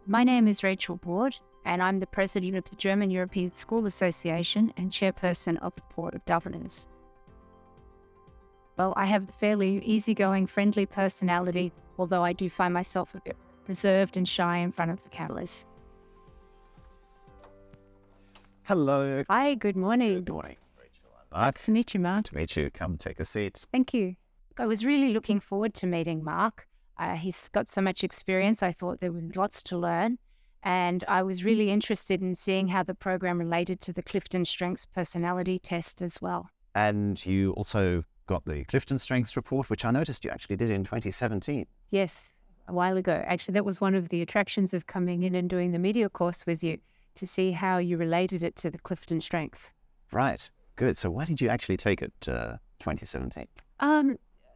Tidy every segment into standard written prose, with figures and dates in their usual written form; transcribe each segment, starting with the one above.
My name is Rachel Ward, and I'm the president of the German European School Association and chairperson of the Board of Governors. Well, I have a fairly easygoing, friendly personality, although I do find myself a bit reserved and shy in front of the cameras. Hello. Hi, good morning. Good morning, Rachel. Nice to meet you, Mark. To meet you. Come take a seat. Thank you. I was really looking forward to meeting Mark. He's got so much experience. I thought there were lots to learn. And I was really interested in seeing how the program related to the Clifton Strengths personality test as well. And you also got the Clifton Strengths report, which I noticed you actually did in 2017. Yes, a while ago. Actually, that was one of the attractions of coming in and doing the media course with you, to see how you related it to the Clifton Strengths. Right. Good. So why did you actually take it 2017?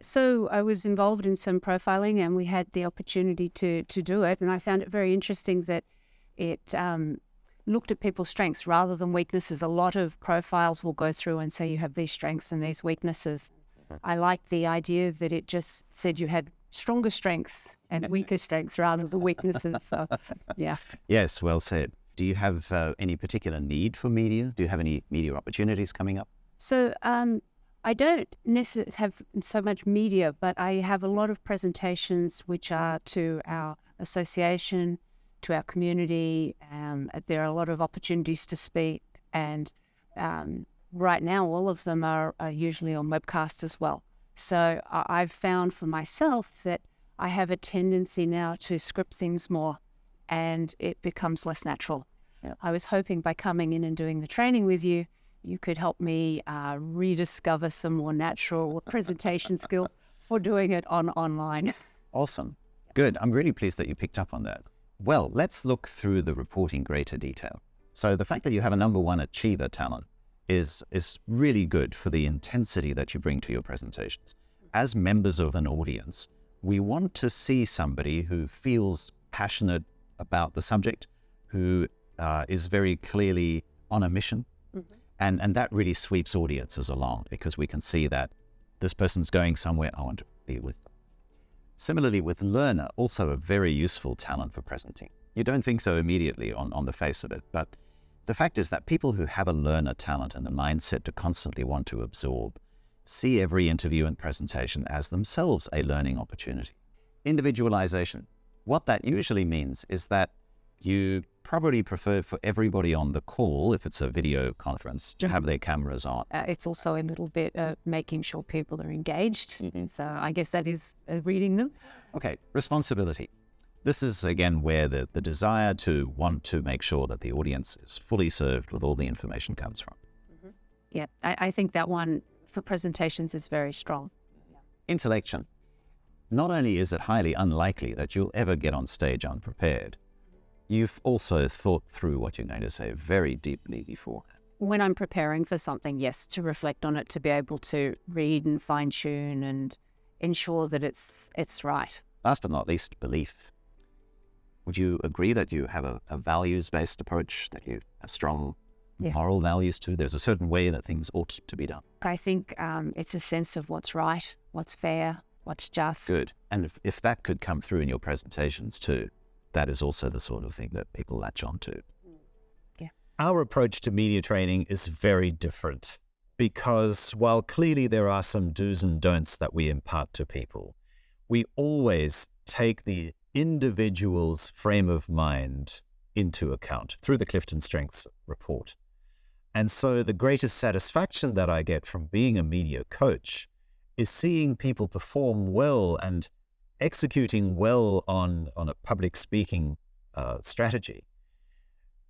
So I was involved in some profiling and we had the opportunity to do it. And I found it very interesting that it looked at people's strengths rather than weaknesses. A lot of profiles will go through and say you have these strengths and these weaknesses. I liked the idea that it just said you had stronger strengths and weaker strengths rather than weaknesses. So, yeah. Yes, well said. Do you have any particular need for media? Do you have any media opportunities coming up? So I don't necessarily have so much media, but I have a lot of presentations which are to our association, to our community. There are a lot of opportunities to speak, and right now all of them are usually on webcast as well. So I've found for myself that I have a tendency now to script things more, and it becomes less natural. Yeah. I was hoping by coming in and doing the training with you, you could help me rediscover some more natural presentation skills for doing it online. Awesome. Good. I'm really pleased that you picked up on that. Well, let's look through the report in greater detail. So the fact that you have a number one achiever talent is really good for the intensity that you bring to your presentations. As members of an audience, we want to see somebody who feels passionate about the subject, who is very clearly on a mission. Mm-hmm. And that really sweeps audiences along because we can see that this person's going somewhere, I want to be with them. Similarly with learner, also a very useful talent for presenting. You don't think so immediately on the face of it, but the fact is that people who have a learner talent and the mindset to constantly want to absorb see every interview and presentation as themselves a learning opportunity. Individualization. What that usually means is that you probably prefer for everybody on the call, if it's a video conference, to have their cameras on. It's also a little bit of making sure people are engaged. Mm-hmm. So I guess that is reading them. Okay, responsibility. This is, again, where the desire to want to make sure that the audience is fully served with all the information comes from. Mm-hmm. Yeah, I think that one for presentations is very strong. Intellection. Not only is it highly unlikely that you'll ever get on stage unprepared, you've also thought through what you're going to say very deeply before. When I'm preparing for something, yes, to reflect on it, to be able to read and fine-tune and ensure that it's right. Last but not least, belief. Would you agree that you have a values-based approach, that you have strong moral values too? There's a certain way that things ought to be done. I think it's a sense of what's right, what's fair, what's just. Good. And if that could come through in your presentations too, that is also the sort of thing that people latch on to. Yeah. Our approach to media training is very different because while clearly there are some do's and don'ts that we impart to people, we always take the individual's frame of mind into account through the Clifton Strengths report. And so the greatest satisfaction that I get from being a media coach is seeing people perform well and executing well on a public speaking strategy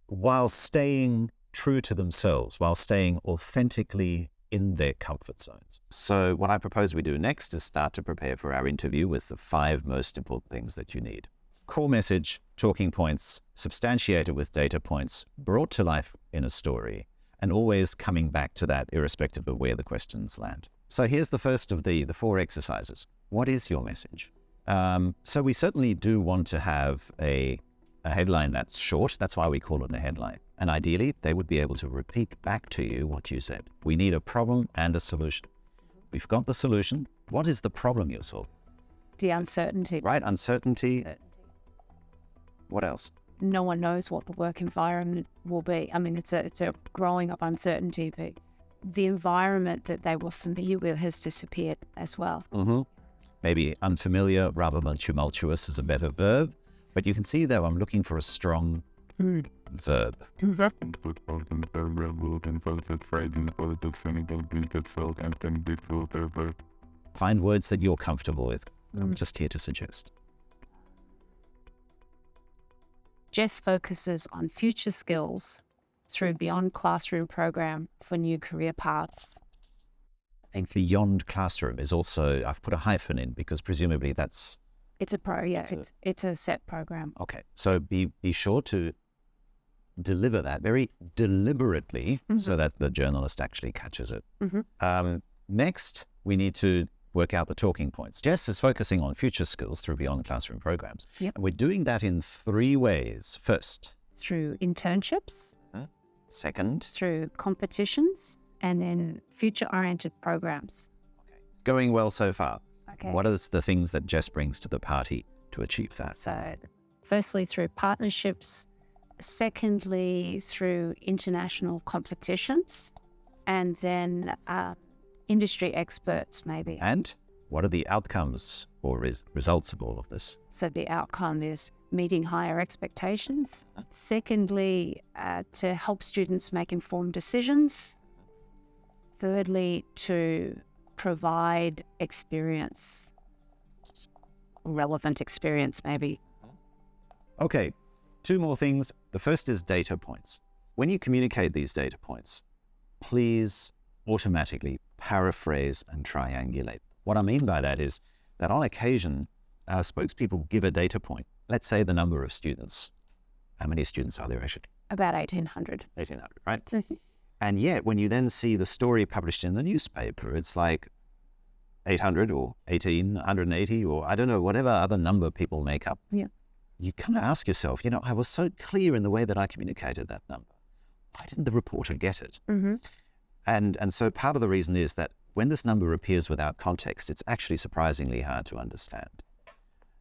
while staying true to themselves, while staying authentically in their comfort zones. So what I propose we do next is start to prepare for our interview with the 5 most important things that you need. Core message, talking points, substantiated with data points, brought to life in a story, and always coming back to that irrespective of where the questions land. So here's the first of the 4 exercises. What is your message? So we certainly do want to have a headline that's short. That's why we call it a headline. And ideally, they would be able to repeat back to you what you said. We need a problem and a solution. We've got the solution. What is the problem you're solving? The uncertainty. Right, uncertainty. What else? no one knows what the work environment will be. I mean, it's a growing of uncertainty. The environment that they were familiar with has disappeared as well. Mm-hmm. Maybe unfamiliar rather than tumultuous is a better verb. But you can see, though, I'm looking for a strong verb. Find words that you're comfortable with. I'm just here to suggest. Jess focuses on future skills through beyond classroom program for new career paths. I think beyond classroom is also, I've put a hyphen in because presumably that's... It's a set program. Okay, so be sure to deliver that very deliberately so that the journalist actually catches it. Next, we need to work out the talking points. Jess is focusing on future skills through beyond classroom programs. Yep. And we're doing that in 3 ways. First, through internships. Second, through competitions, and then future-oriented programs. Okay. Going well so far. Okay. What are the things that Jess brings to the party to achieve that? So, firstly, through partnerships. Secondly, through international competitions. And then industry experts, maybe. And what are the outcomes or results of all of this? So the outcome is meeting higher expectations. Secondly, to help students make informed decisions. Thirdly, to provide experience, relevant experience maybe. Okay, 2 more things. The first is data points. When you communicate these data points, please automatically paraphrase and triangulate. What I mean by that is that on occasion, spokespeople give a data point. Let's say the number of students. How many students are there actually? About 1,800. 1,800, right? And yet, when you then see the story published in the newspaper, it's like 800 or 1,880 or I don't know, whatever other number people make up. Yeah. You kind of ask yourself, I was so clear in the way that I communicated that number. Why didn't the reporter get it? And so part of the reason is that when this number appears without context, it's actually surprisingly hard to understand.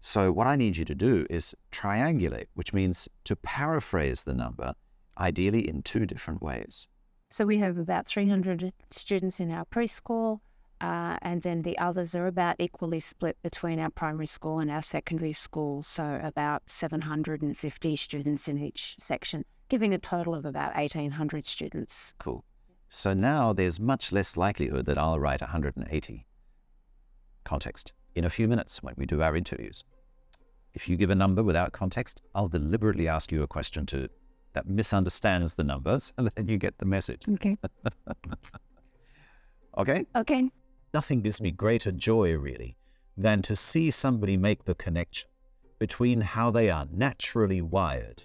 So what I need you to do is triangulate, which means to paraphrase the number, ideally in 2 different ways. So we have about 300 students in our preschool, and then the others are about equally split between our primary school and our secondary school, so about 750 students in each section, giving a total of about 1,800 students. Cool. So now there's much less likelihood that I'll write 180 context in a few minutes when we do our interviews. If you give a number without context, I'll deliberately ask you a question that misunderstands the numbers, and then you get the message. Okay. Okay? Okay. Nothing gives me greater joy, really, than to see somebody make the connection between how they are naturally wired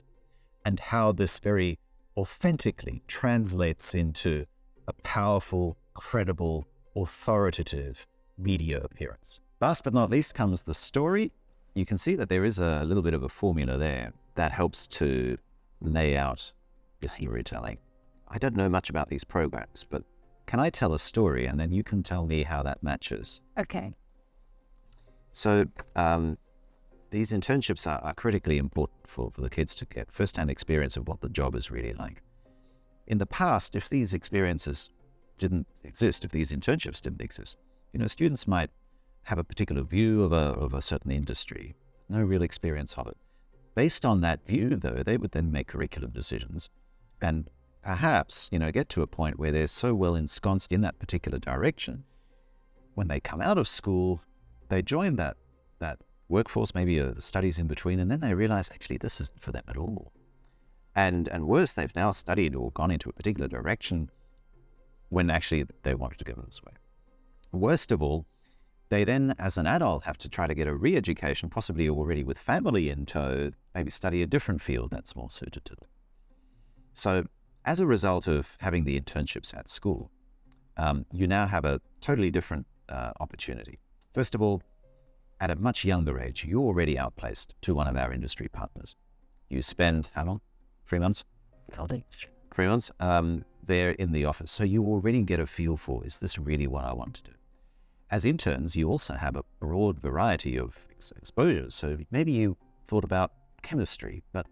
and how this very authentically translates into a powerful, credible, authoritative media appearance. Last but not least comes the story. You can see that there is a little bit of a formula there that helps to lay out your storytelling. I don't know much about these programs, but can I tell a story and then you can tell me how that matches? Okay. So these internships are critically important for the kids to get first-hand experience of what the job is really like. In the past, if these experiences didn't exist, if these internships didn't exist, students might have a particular view of a certain industry, no real experience of it. Based on that view, though, they would then make curriculum decisions and perhaps, get to a point where they're so well ensconced in that particular direction, when they come out of school, they join that workforce, maybe studies in between, and then they realize, actually, this isn't for them at all. And worse, they've now studied or gone into a particular direction when actually they wanted to go this way. Worst of all, they then, as an adult, have to try to get a re-education, possibly already with family in tow, maybe study a different field that's more suited to them. So as a result of having the internships at school, you now have a totally different opportunity. First of all, at a much younger age, you're already outplaced to one of our industry partners. You spend, how long? 3 months? 3 months there in the office. So you already get a feel for, is this really what I want to do? As interns, you also have a broad variety of exposures. So maybe you thought about chemistry, but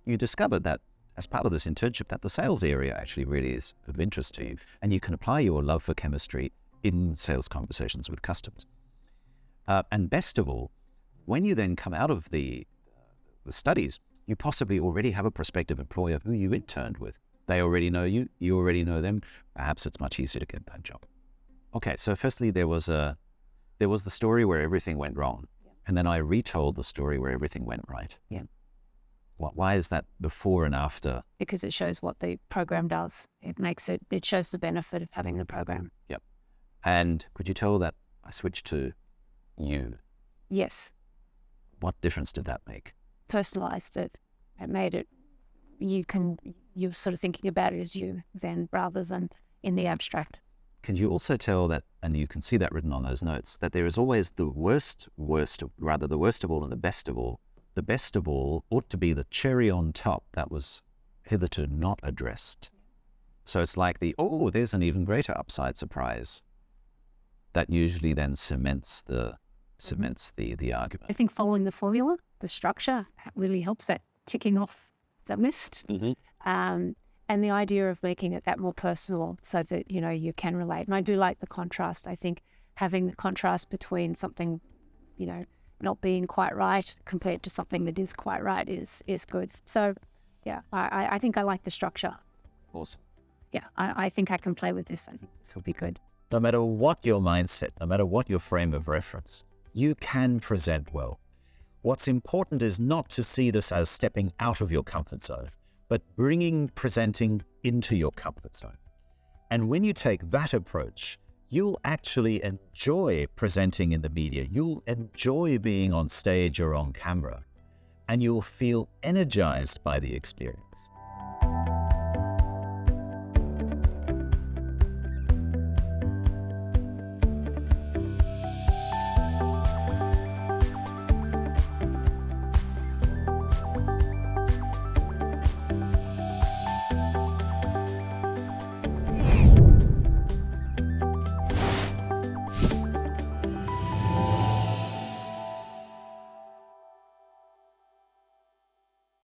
you discovered that as part of this internship that the sales area actually really is of interest to you, and you can apply your love for chemistry in sales conversations with customers. And best of all, when you then come out of the studies, you possibly already have a prospective employer who you interned with. They already know you, you already know them. Perhaps it's much easier to get that job. Okay, so firstly, there was the story where everything went wrong, and then I retold the story where everything went right. Yeah. Why is that before and after? Because it shows what the program does. It shows the benefit of having the program. Yep. And could you tell that I switched to you? Yes. What difference did that make? Personalized it. It made it, you're sort of thinking about it as you then rather than in the abstract. Can you also tell that, and you can see that written on those notes, that there is always the worst of all and the best of all. The best of all ought to be the cherry on top that was hitherto not addressed. So it's like there's an even greater upside surprise. That usually then cements the argument. I think following the formula, the structure, really helps that ticking off the list. And the idea of making it that more personal so that, you can relate. And I do like the contrast. I think having the contrast between something, not being quite right compared to something that is quite right is good. So, yeah, I think I like the structure. Awesome. Yeah, I think I can play with this. I think this will be good. No matter what your mindset, no matter what your frame of reference, you can present well. What's important is not to see this as stepping out of your comfort zone, but bringing presenting into your comfort zone. And when you take that approach, you'll actually enjoy presenting in the media. You'll enjoy being on stage or on camera, and you'll feel energized by the experience.